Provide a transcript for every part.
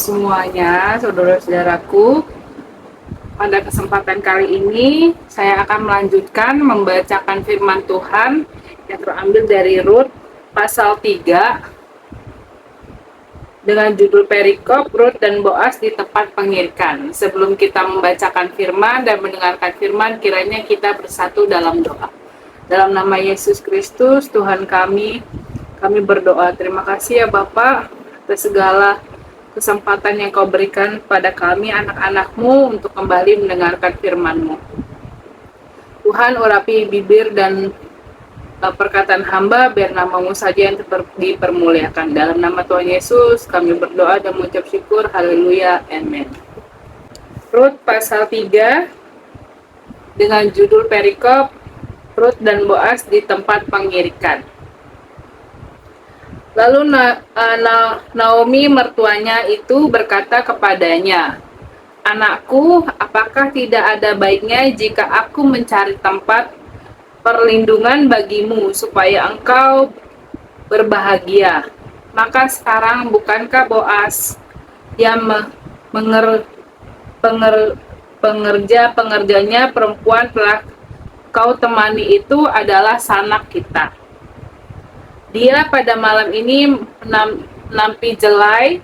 semuanya, saudara-saudaraku. Pada kesempatan kali ini, saya akan melanjutkan membacakan firman Tuhan yang terambil dari Rut pasal 3 dengan judul perikop Rut dan Boas di tempat pengirikan. Sebelum kita membacakan firman dan mendengarkan firman, kiranya kita bersatu dalam doa. Dalam nama Yesus Kristus, Tuhan kami berdoa. Terima kasih ya Bapak atas segala kesempatan yang Kau berikan pada kami anak-anak-Mu untuk kembali mendengarkan firman-Mu. Tuhan, urapi bibir dan perkataan hamba, biar nama-Mu saja yang dipermuliakan. Dalam nama Tuhan Yesus kami berdoa dan mengucap syukur. Haleluya, amin. Rut pasal 3 dengan judul perikop Rut dan Boas di tempat pengirikan. Lalu Naomi mertuanya itu berkata kepadanya, "Anakku, apakah tidak ada baiknya jika aku mencari tempat perlindungan bagimu supaya engkau berbahagia? Maka sekarang bukankah Boas yang pengerjanya perempuan telah kau temani itu adalah sanak kita? Dia pada malam ini menampi jelai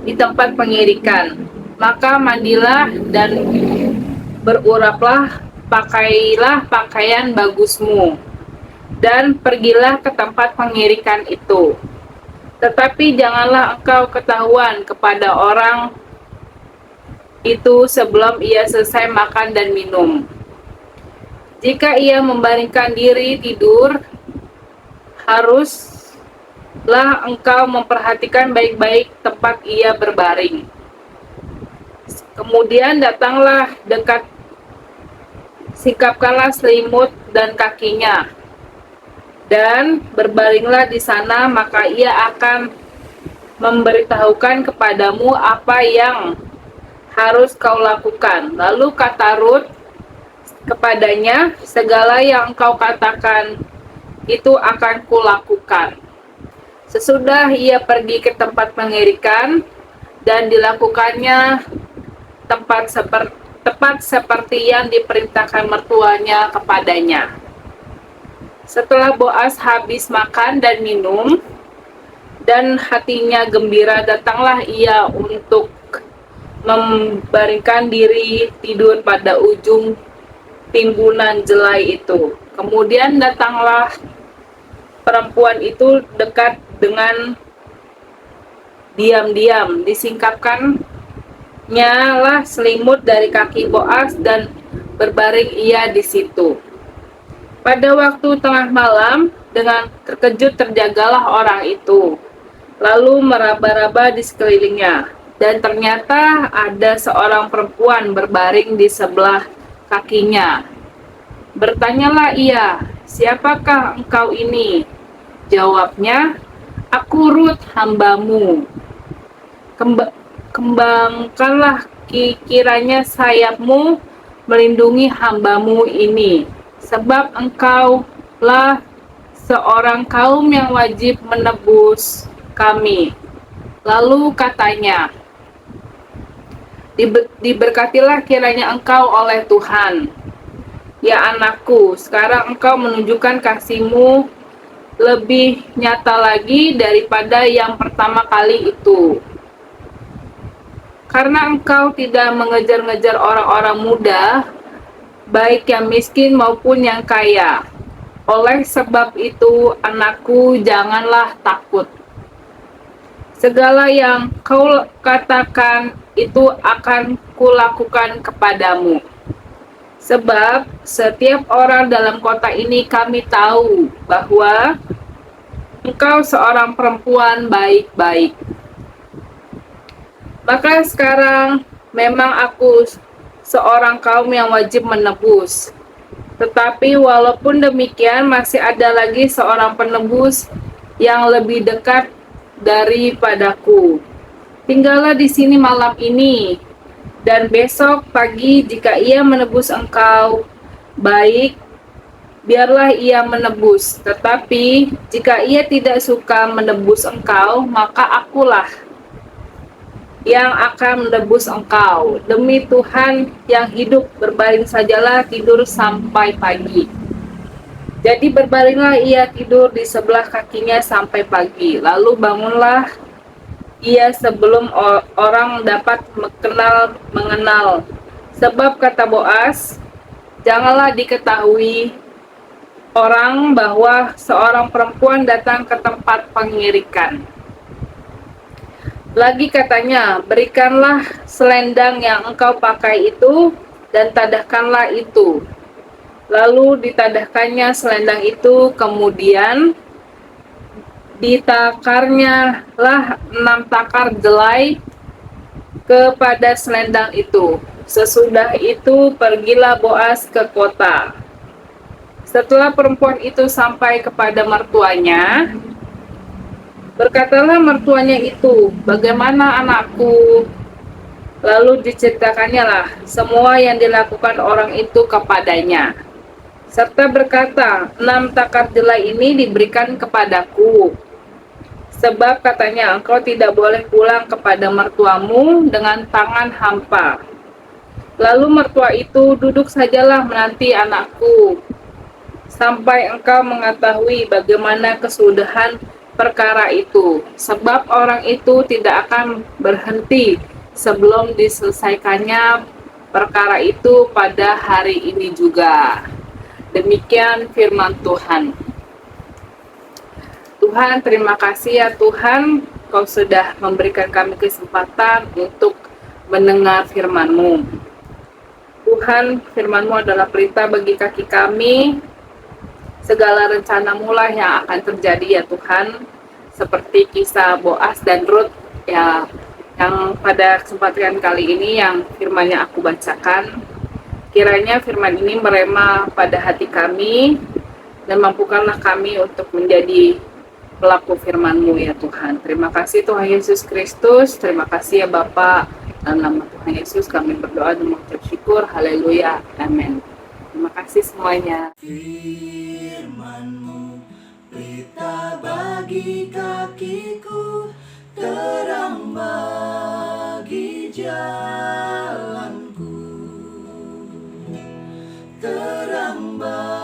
di tempat pengirikan. Maka mandilah dan beruraplah, pakailah pakaian bagusmu, dan pergilah ke tempat pengirikan itu. Tetapi janganlah engkau ketahuan kepada orang itu sebelum ia selesai makan dan minum. Jika ia membaringkan diri tidur, haruslah engkau memperhatikan baik-baik tempat ia berbaring. Kemudian datanglah dekat, sikapkanlah selimut dan kakinya, dan berbaringlah di sana, maka ia akan memberitahukan kepadamu apa yang harus kau lakukan." Lalu kata Rut kepadanya, "Segala yang engkau katakan itu akan kulakukan." Sesudah ia pergi ke tempat pengirikan, dan dilakukannya tepat seperti yang diperintahkan mertuanya kepadanya. Setelah Boas habis makan dan minum, dan hatinya gembira, datanglah ia untuk membaringkan diri tidur pada ujung timbunan jelai itu. Kemudian datanglah perempuan itu dekat dengan diam-diam, disingkapkannya lah selimut dari kaki Boas, dan berbaring ia di situ. Pada waktu tengah malam, dengan terkejut terjagalah orang itu, lalu meraba-raba di sekelilingnya, dan ternyata ada seorang perempuan berbaring di sebelah kakinya. Bertanyalah ia, "Siapakah engkau ini?" Jawabnya, "Aku Rut, hambamu. Kembangkanlah kiranya sayapmu melindungi hambamu ini, sebab engkaulah seorang kaum yang wajib menebus kami." Lalu katanya, "Diberkatilah kiranya engkau oleh Tuhan. Ya anakku, sekarang engkau menunjukkan kasih-Mu lebih nyata lagi daripada yang pertama kali itu. Karena engkau tidak mengejar-ngejar orang-orang muda, baik yang miskin maupun yang kaya. Oleh sebab itu, anakku, janganlah takut. Segala yang kau katakan itu akan kulakukan kepadamu. Sebab setiap orang dalam kota ini kami tahu bahwa engkau seorang perempuan baik-baik. Maka sekarang memang aku seorang kaum yang wajib menebus. Tetapi walaupun demikian, masih ada lagi seorang penebus yang lebih dekat daripadaku. Tinggallah di sini malam ini, dan besok pagi jika ia menebus engkau, baik, biarlah ia menebus. Tetapi jika ia tidak suka menebus engkau, maka akulah yang akan menebus engkau. Demi Tuhan yang hidup, berbaring sajalah tidur sampai pagi. Jadi berbaringlah ia tidur di sebelah kakinya sampai pagi. Lalu bangunlah ia sebelum orang dapat mengenal. Sebab kata Boas, janganlah diketahui orang bahwa seorang perempuan datang ke tempat pengirikan. Lagi katanya, berikanlah selendang yang engkau pakai itu dan tadahkanlah itu. Lalu ditadahkannya selendang itu, kemudian ditakarnya lah 6 takar jelai kepada selendang itu. Sesudah itu pergilah Boas ke kota. Setelah perempuan itu sampai kepada mertuanya, berkatalah mertuanya itu, "Bagaimana anakku?" Lalu diceritakannya lah semua yang dilakukan orang itu kepadanya. Serta berkata, 6 takar jelai ini diberikan kepadaku. Sebab katanya, engkau tidak boleh pulang kepada mertuamu dengan tangan hampa. Lalu mertua itu, duduk sajalah menanti anakku, sampai engkau mengetahui bagaimana kesudahan perkara itu. Sebab orang itu tidak akan berhenti sebelum diselesaikannya perkara itu pada hari ini juga. Demikian firman Tuhan. Tuhan, terima kasih ya Tuhan, Kau sudah memberikan kami kesempatan untuk mendengar firman-Mu. Tuhan, firman-Mu adalah perintah bagi kaki kami. Segala rencana mula yang akan terjadi ya Tuhan, seperti kisah Boas dan Rut ya, yang pada kesempatan kali ini yang firman-Nya aku bacakan. Kiranya firman ini merema pada hati kami dan mampukanlah kami untuk menjadi pelaku firman-Mu ya Tuhan. Terima kasih Tuhan Yesus Kristus, terima kasih ya Bapa. Dalam nama Tuhan Yesus kami berdoa dan mengucap syukur. Haleluya. Amin. Terima kasih semuanya. Firman-Mu pelita bagi kakiku, terang bagi jalanku, terang bagi